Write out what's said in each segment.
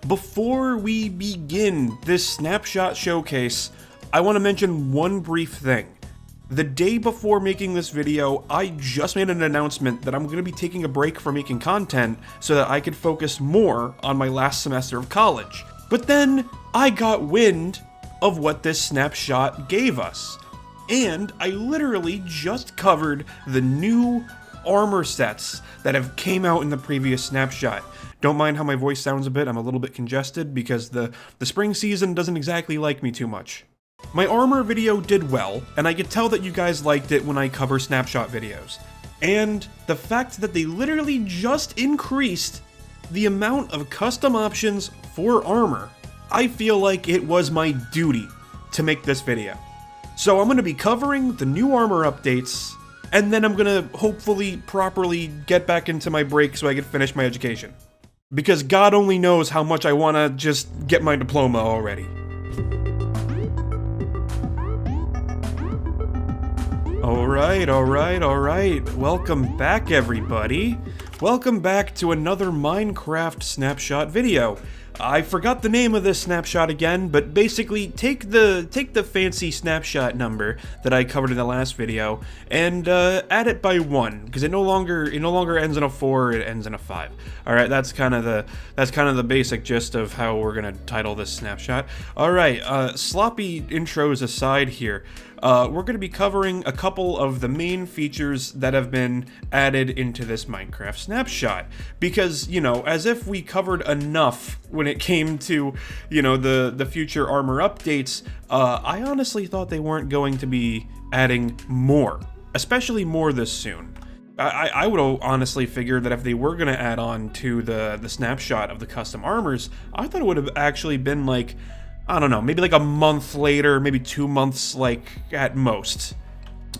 Before we begin this snapshot showcase, I want to mention one brief thing. The day before making this video, I just made an announcement that I'm going to be taking a break from making content so that I could focus more on my last semester of college. But then I got wind of what this snapshot gave us. And I literally just covered the new armor sets that have came out in the previous snapshot. Don't mind how my voice sounds a bit, I'm a little bit congested because the spring season doesn't exactly like me too much. My armor video did well, and I could tell that you guys liked it when I cover snapshot videos. And the fact that they literally just increased the amount of custom options for armor, I feel like it was my duty to make this video. So I'm going to be covering the new armor updates, and then I'm going to hopefully properly get back into my break so I can finish my education. Because God only knows how much I want to just get my diploma already. Alright. Welcome back, everybody. Welcome back to another Minecraft snapshot video. I forgot the name of this snapshot again, but basically take the fancy snapshot number that I covered in the last video and add it by 1, because it no longer ends in a 4, it ends in a 5. All right, that's kind of the basic gist of how we're gonna title this snapshot. All right, sloppy intros aside here. We're going to be covering a couple of the main features that have been added into this Minecraft snapshot. Because, you know, as if we covered enough when it came to, you know, the future armor updates, I honestly thought they weren't going to be adding more. Especially more this soon. I would honestly figure that if they were going to add on to the snapshot of the custom armors, I thought it would have actually been like, I don't know, maybe like a month later, maybe 2 months, like, at most.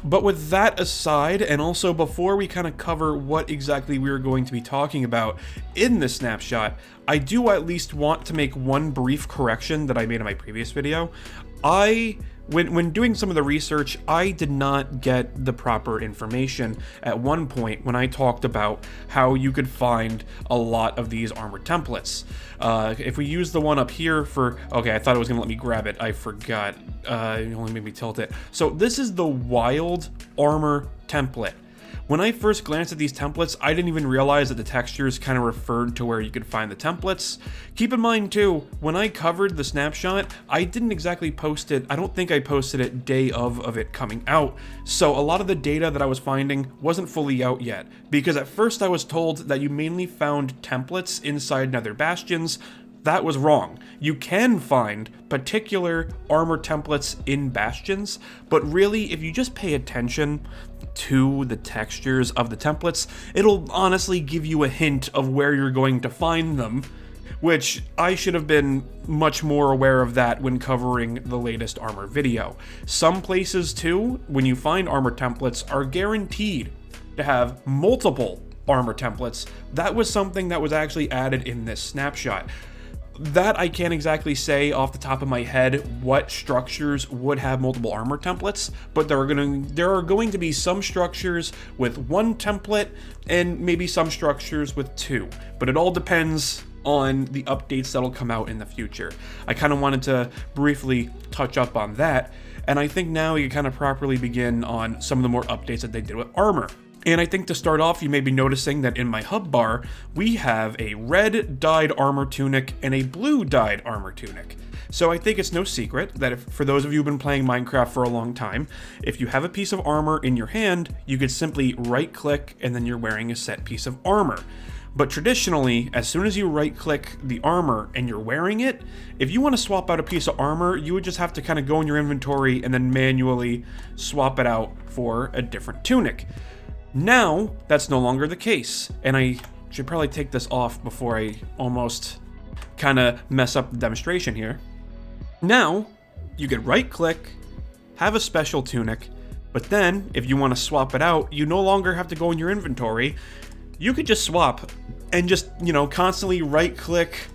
But with that aside, and also before we kind of cover what exactly we are going to be talking about in this snapshot, I do at least want to make one brief correction that I made in my previous video. When doing some of the research, I did not get the proper information at one point when I talked about how you could find a lot of these armor templates. If we use the one up here for, okay, I thought it was gonna let me grab it, I forgot, it only made me tilt it. So this is the wild armor template. When I first glanced at these templates, I didn't even realize that the textures kind of referred to where you could find the templates. Keep in mind too, when I covered the snapshot, I didn't exactly post it, I don't think I posted it day of it coming out, so a lot of the data that I was finding wasn't fully out yet, because at first I was told that you mainly found templates inside nether bastions. That was wrong. You can find particular armor templates in bastions, but really, if you just pay attention to the textures of the templates, it'll honestly give you a hint of where you're going to find them, which I should have been much more aware of that when covering the latest armor video. Some places too, when you find armor templates, are guaranteed to have multiple armor templates. That was something that was actually added in this snapshot. That I can't exactly say off the top of my head what structures would have multiple armor templates, but there are going to be some structures with 1 template and maybe some structures with 2, but it all depends on the updates that'll come out in the future. I kind of wanted to briefly touch up on that, and I think now we can kind of properly begin on some of the more updates that they did with armor. And I think to start off, you may be noticing that in my hub bar, we have a red dyed armor tunic and a blue dyed armor tunic. So I think it's no secret that for those of you who've been playing Minecraft for a long time, if you have a piece of armor in your hand, you could simply right click and then you're wearing a set piece of armor. But traditionally, as soon as you right click the armor and you're wearing it, if you want to swap out a piece of armor, you would just have to kind of go in your inventory and then manually swap it out for a different tunic. Now, that's no longer the case, and I should probably take this off before I almost kind of mess up the demonstration here. Now, you could right-click, have a special tunic, but then, if you want to swap it out, you no longer have to go in your inventory. You could just swap and just, you know, constantly right-click,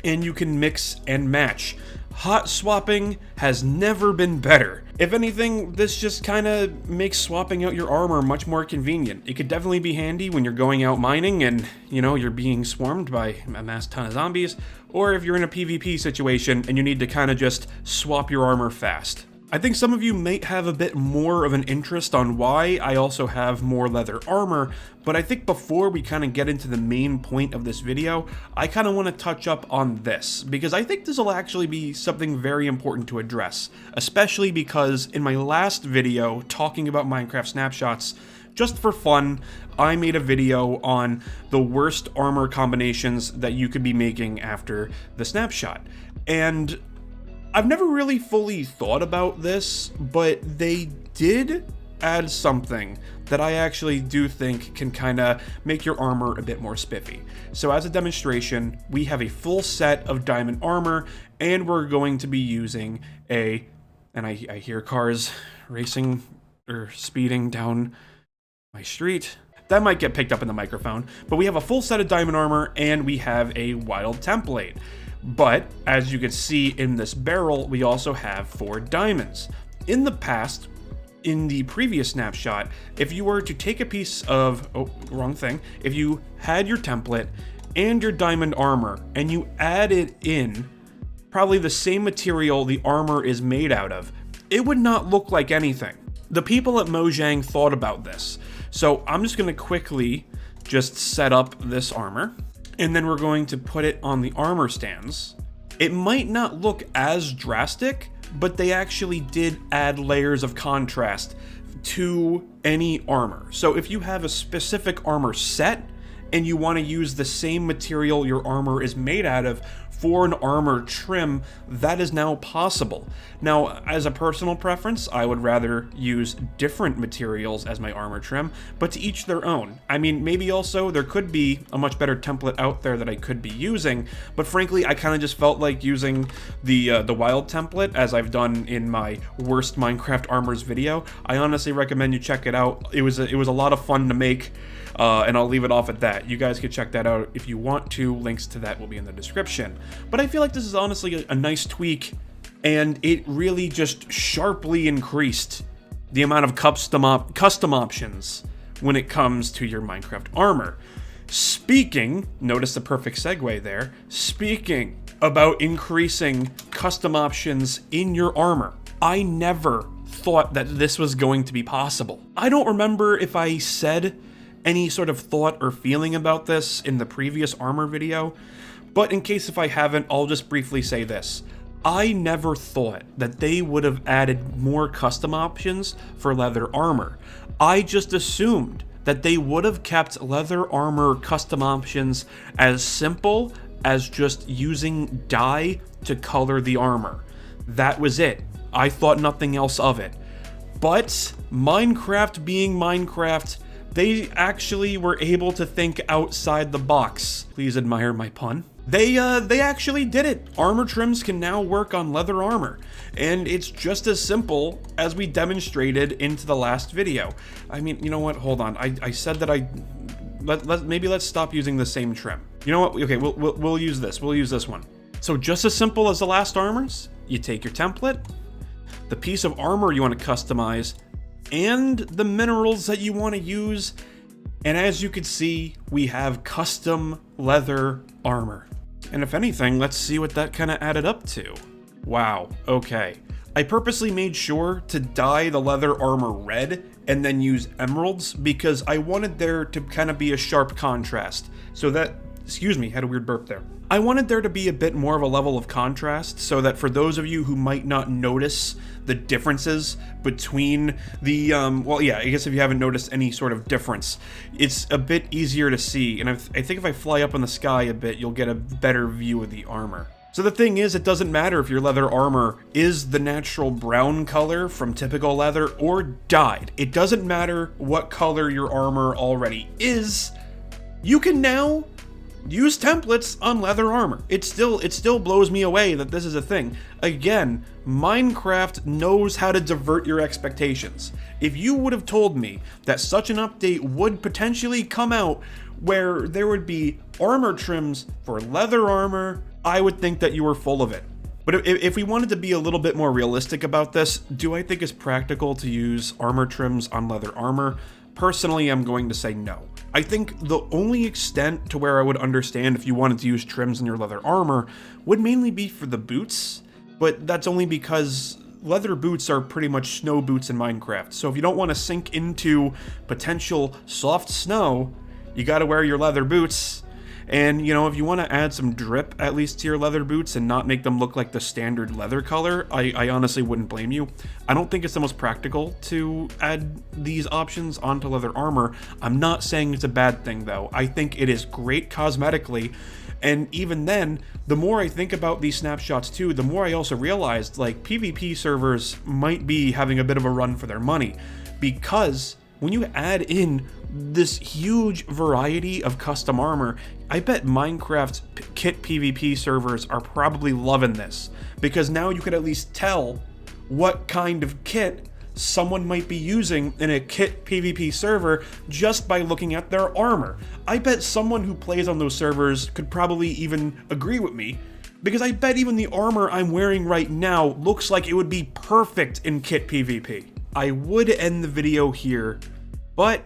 and you can mix and match. Hot swapping has never been better. If anything, this just kind of makes swapping out your armor much more convenient. It could definitely be handy when you're going out mining and, you know, you're being swarmed by a mass ton of zombies, or if you're in a PvP situation and you need to kind of just swap your armor fast. I think some of you might have a bit more of an interest on why I also have more leather armor, but I think before we kind of get into the main point of this video, I kind of want to touch up on this, because I think this will actually be something very important to address, especially because in my last video talking about Minecraft snapshots, just for fun, I made a video on the worst armor combinations that you could be making after the snapshot, and I've never really fully thought about this, but they did add something that I actually do think can kind of make your armor a bit more spiffy. So as a demonstration, we have a full set of diamond armor, and we're going to be using and I hear cars racing or speeding down my street. That might get picked up in the microphone, but we have a full set of diamond armor, and we have a wild template. But, as you can see in this barrel, we also have 4 diamonds. In the past, in the previous snapshot, if you were to take a piece of, wrong thing, if you had your template and your diamond armor, and you added in probably the same material the armor is made out of, it would not look like anything. The people at Mojang thought about this, so I'm just going to quickly just set up this armor. And then we're going to put it on the armor stands. It might not look as drastic, but they actually did add layers of contrast to any armor. So if you have a specific armor set and you want to use the same material your armor is made out of for an armor trim, that is now possible. Now, as a personal preference, I would rather use different materials as my armor trim, but to each their own. I mean, maybe also there could be a much better template out there that I could be using, but frankly, I kind of just felt like using the wild template, as I've done in my worst Minecraft armors video. I honestly recommend you check it out. It was a lot of fun to make. And I'll leave it off at that. You guys can check that out if you want to. Links to that will be in the description. But I feel like this is honestly a nice tweak, and it really just sharply increased the amount of custom options when it comes to your Minecraft armor. Notice the perfect segue there, speaking about increasing custom options in your armor, I never thought that this was going to be possible. I don't remember if I said any sort of thought or feeling about this in the previous armor video, but in case if I haven't, I'll just briefly say this. I never thought that they would have added more custom options for leather armor. I just assumed that they would have kept leather armor custom options as simple as just using dye to color the armor. That was it. I thought nothing else of it. But Minecraft being Minecraft, they actually were able to think outside the box. Please admire my pun. They actually did it. Armor trims can now work on leather armor, and it's just as simple as we demonstrated into the last video. I mean, you know what? Hold on. I said that maybe let's stop using the same trim. You know what? Okay, we'll use this. We'll use this one. So just as simple as the last armors, you take your template, the piece of armor you want to customize, and the minerals that you want to use, and as you can see, we have custom leather armor. And if anything, let's see what that kind of added up to. Wow, okay. I purposely made sure to dye the leather armor red and then use emeralds because I wanted there to kind of be a sharp contrast. So that, excuse me, had a weird burp there. I wanted there to be a bit more of a level of contrast so that for those of you who might not notice the differences between the, well, yeah, I guess if you haven't noticed any sort of difference, it's a bit easier to see. And I think if I fly up in the sky a bit, you'll get a better view of the armor. So the thing is, it doesn't matter if your leather armor is the natural brown color from typical leather or dyed. It doesn't matter what color your armor already is. You can now use templates on leather armor. It still blows me away that this is a thing. Again, Minecraft knows how to divert your expectations. If you would have told me that such an update would potentially come out where there would be armor trims for leather armor, I would think that you were full of it. But if we wanted to be a little bit more realistic about this, do I think it's practical to use armor trims on leather armor? Personally, I'm going to say no. I think the only extent to where I would understand if you wanted to use trims in your leather armor would mainly be for the boots, but that's only because leather boots are pretty much snow boots in Minecraft, so if you don't want to sink into potential soft snow, you gotta wear your leather boots. And, you know, if you want to add some drip, at least, to your leather boots and not make them look like the standard leather color, I honestly wouldn't blame you. I don't think it's the most practical to add these options onto leather armor. I'm not saying it's a bad thing, though. I think it is great cosmetically. And even then, the more I think about these snapshots too, the more I also realized, like, PvP servers might be having a bit of a run for their money. Because when you add in this huge variety of custom armor, I bet Minecraft's kit PvP servers are probably loving this, because now you could at least tell what kind of kit someone might be using in a kit PvP server just by looking at their armor. I bet someone who plays on those servers could probably even agree with me, because I bet even the armor I'm wearing right now looks like it would be perfect in kit PvP. I would end the video here, but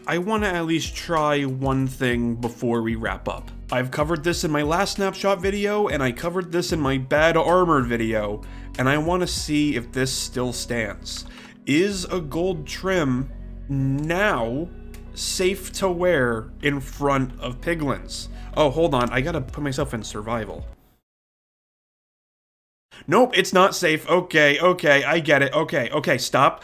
I want to at least try one thing before we wrap up. I've covered this in my last snapshot video, and I covered this in my bad armored video, and I want to see if this still stands. Is a gold trim now safe to wear in front of piglins? Oh, hold on, I gotta put myself in survival. Nope, it's not safe. Okay, I get it. Okay, stop,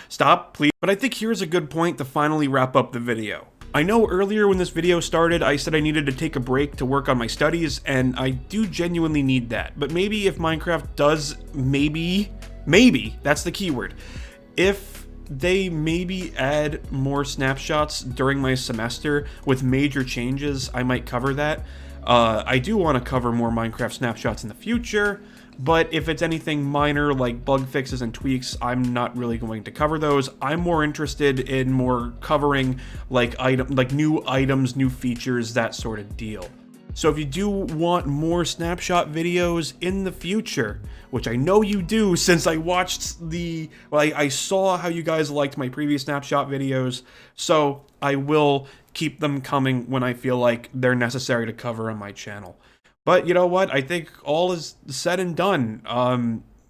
please. But I think here's a good point to finally wrap up the video. I know earlier when this video started, I said I needed to take a break to work on my studies, and I do genuinely need that. But maybe if Minecraft does, maybe, that's the keyword. If they maybe add more snapshots during my semester with major changes, I might cover that. I do want to cover more Minecraft snapshots in the future, but if it's anything minor like bug fixes and tweaks, I'm not really going to cover those. I'm more interested in more covering like new items, new features, that sort of deal. So if you do want more snapshot videos in the future, which I know you do since I watched I saw how you guys liked my previous snapshot videos, so I will keep them coming when I feel like they're necessary to cover on my channel. But you know what? I think all is said and done.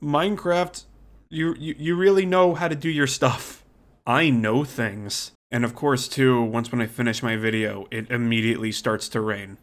Minecraft, you really know how to do your stuff. I know things. And of course too, when I finish my video, it immediately starts to rain.